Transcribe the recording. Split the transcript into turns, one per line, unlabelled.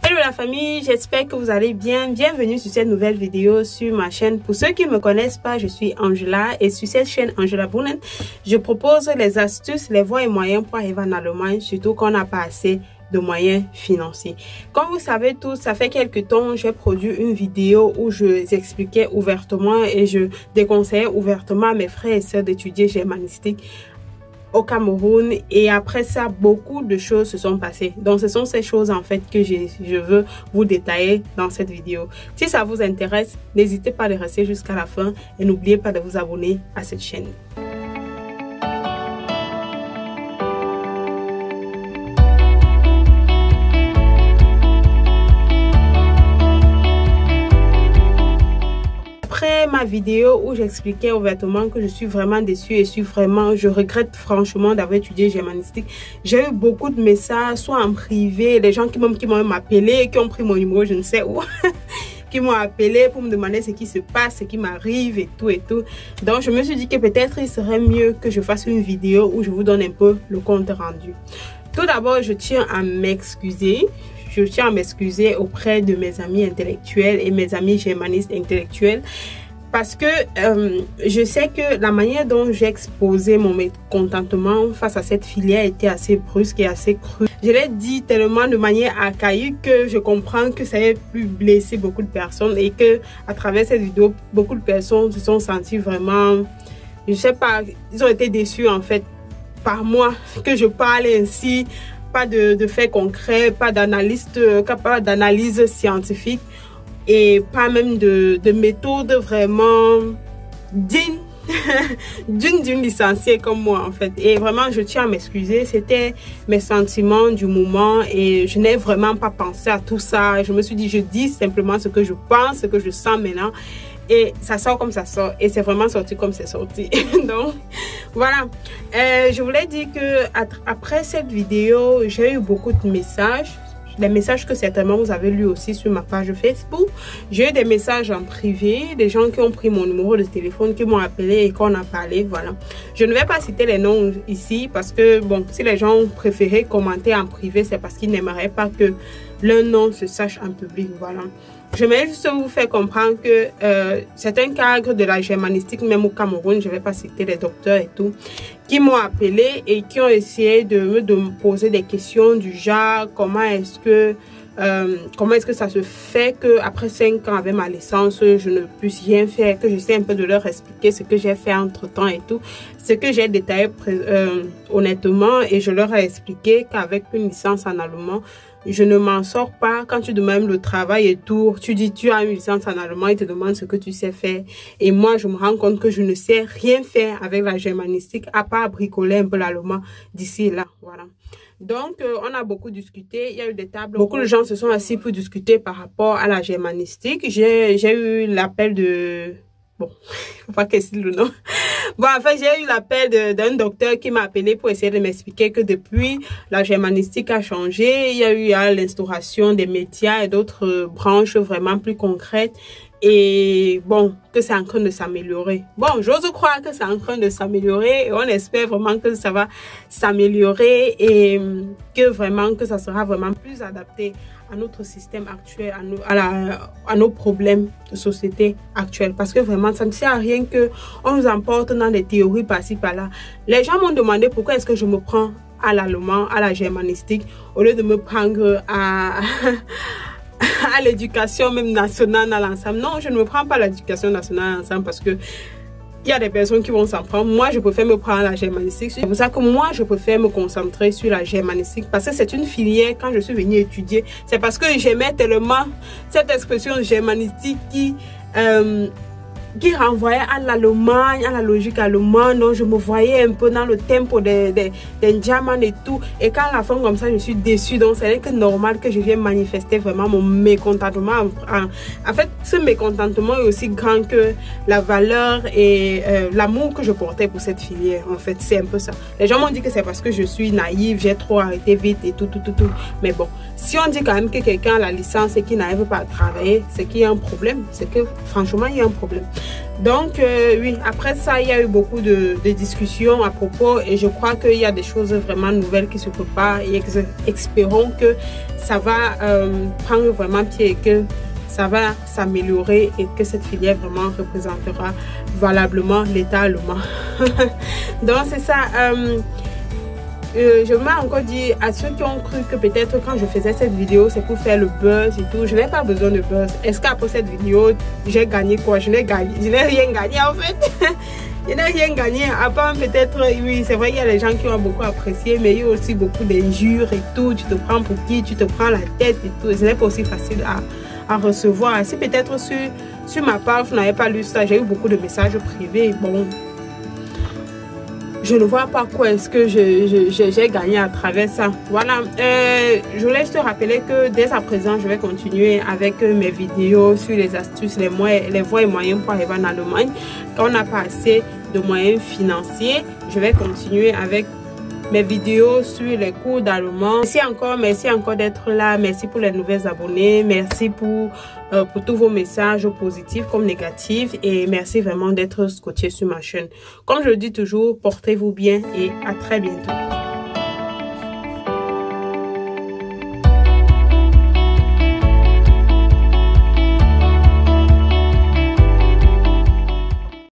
Hello la famille, j'espère que vous allez bien. Bienvenue sur cette nouvelle vidéo sur ma chaîne. Pour ceux qui ne me connaissent pas, je suis Angela et sur cette chaîne Angela Brunnen, je propose les astuces, les voies et moyens pour arriver en Allemagne, surtout quand on n'a pas assez de moyens financiers. Comme vous savez tous, ça fait quelques temps, j'ai produit une vidéo où je expliquais ouvertement et je déconseillais ouvertement à mes frères et sœurs d'étudier germanistique au Cameroun, et après ça beaucoup de choses se sont passées. Donc ce sont ces choses en fait que je veux vous détailler dans cette vidéo. Si ça vous intéresse, n'hésitez pas à rester jusqu'à la fin et n'oubliez pas de vous abonner à cette chaîne. Après ma vidéo où j'expliquais ouvertement que je suis vraiment déçue et je regrette franchement d'avoir étudié germanistique, j'ai eu beaucoup de messages, soit en privé, des gens qui m'ont appelé, qui ont pris mon numéro je ne sais où qui m'ont appelé pour me demander ce qui se passe, ce qui m'arrive et tout et tout. Donc je me suis dit que peut-être il serait mieux que je fasse une vidéo où je vous donne un peu le compte rendu. Tout d'abord, je tiens à m'excuser. Je tiens à m'excuser auprès de mes amis intellectuels et mes amis germanistes intellectuels parce que je sais que la manière dont j'ai exposé mon mécontentement face à cette filière était assez brusque et assez crue. Je l'ai dit tellement de manière archaïque que je comprends que ça ait pu blesser beaucoup de personnes et que à travers cette vidéo, beaucoup de personnes se sont senties vraiment, je sais pas, ils ont été déçus en fait par moi, que je parle ainsi. Pas de faits concrets, pas d'analyse scientifique et pas même de méthode vraiment digne d'une licenciée comme moi en fait. Et vraiment je tiens à m'excuser, c'était mes sentiments du moment et je n'ai vraiment pas pensé à tout ça. Je me suis dit, je dis simplement ce que je pense, ce que je sens maintenant. Et ça sort comme ça sort. Et c'est vraiment sorti comme c'est sorti. Donc, voilà. Je voulais dire que après cette vidéo, j'ai eu beaucoup de messages. Des messages que certainement vous avez lus aussi sur ma page Facebook. J'ai eu des messages en privé. Des gens qui ont pris mon numéro de téléphone, qui m'ont appelé et qu'on a parlé. Voilà. Je ne vais pas citer les noms ici parce que, bon, si les gens préféraient commenter en privé, c'est parce qu'ils n'aimeraient pas que leur nom se sache en public. Voilà. Je vais juste vous faire comprendre que certains cadres de la germanistique, même au Cameroun, je ne vais pas citer les docteurs et tout, qui m'ont appelé et qui ont essayé de me poser des questions du genre comment est-ce que ça se fait que après 5 ans avec ma licence, je ne puisse rien faire, que j'essaie un peu de leur expliquer ce que j'ai fait entre temps et tout, ce que j'ai détaillé honnêtement, et je leur ai expliqué qu'avec une licence en allemand, je ne m'en sors pas. Quand tu demandes le travail et tout, tu dis tu as une licence en allemand, ils te demandent ce que tu sais faire. Et moi, je me rends compte que je ne sais rien faire avec la germanistique, à part bricoler un peu l'allemand d'ici et là. Voilà. Donc, on a beaucoup discuté. Il y a eu des tables. Beaucoup de gens se sont assis pour discuter par rapport à la germanistique. J'ai eu l'appel de... Bon, faut pas qu'elle cite le nom. Bon, en fait, j'ai eu l'appel d'un docteur qui m'a appelé pour essayer de m'expliquer que depuis, la germanistique a changé. Il y a eu l'instauration des médias et d'autres branches vraiment plus concrètes. Et bon, que c'est en train de s'améliorer. Bon, j'ose croire que c'est en train de s'améliorer et on espère vraiment que ça va s'améliorer et que vraiment que ça sera vraiment plus adapté à notre système actuel, à nos problèmes de société actuelle. Parce que vraiment, ça ne sert à rien que on nous emporte dans des théories par-ci, par-là. Les gens m'ont demandé pourquoi est-ce que je me prends à l'allemand, à la germanistique, au lieu de me prendre à l'éducation même nationale à l'ensemble. Non, je ne me prends pas à l'éducation nationale à l'ensemble parce que il y a des personnes qui vont s'en prendre. Moi, je préfère me prendre à la germanistique. C'est pour ça que moi, je préfère me concentrer sur la germanistique parce que c'est une filière, quand je suis venue étudier, c'est parce que j'aimais tellement cette expression germanistique qui renvoyait à l'Allemagne, à la logique allemande. Donc je me voyais un peu dans le tempo des German et tout. Et quand à la fin comme ça, je suis déçue. Donc c'est que normal que je vienne manifester vraiment mon mécontentement. En fait, ce mécontentement est aussi grand que la valeur et l'amour que je portais pour cette filière. En fait, c'est un peu ça. Les gens m'ont dit que c'est parce que je suis naïve, j'ai trop arrêté vite et tout. Mais bon, si on dit quand même que quelqu'un a la licence et qu'il n'arrive pas à travailler, c'est qu'il y a un problème. C'est que franchement, il y a un problème. Donc, oui, après ça, il y a eu beaucoup de discussions à propos et je crois qu'il y a des choses vraiment nouvelles qui se préparent et espérons que ça va prendre vraiment pied et que ça va s'améliorer et que cette filière vraiment représentera valablement l'État allemand. Donc, c'est ça. Je m'ai encore dit à ceux qui ont cru que peut-être quand je faisais cette vidéo c'est pour faire le buzz et tout, je n'ai pas besoin de buzz. Est-ce qu'après cette vidéo j'ai gagné quoi? Je n'ai rien gagné en fait. Je n'ai rien gagné à part peut-être, oui c'est vrai il y a les gens qui ont beaucoup apprécié, mais il y a aussi beaucoup d'injures et tout. Tu te prends pour qui? Tu te prends la tête et tout. Ce n'est pas aussi facile à recevoir. Si peut-être sur ma part vous n'avez pas lu ça, j'ai eu beaucoup de messages privés. Bon, je ne vois pas quoi est-ce que j'ai gagné à travers ça. Voilà, je voulais juste te rappeler que dès à présent, je vais continuer avec mes vidéos sur les astuces, les voies et moyens pour arriver en Allemagne. Quand on n'a pas assez de moyens financiers, je vais continuer avec mes vidéos sur les cours d'allemand. Merci encore d'être là. Merci pour les nouveaux abonnés. Merci pour tous vos messages positifs comme négatifs. Et merci vraiment d'être scotché sur ma chaîne. Comme je le dis toujours, portez-vous bien et à très bientôt.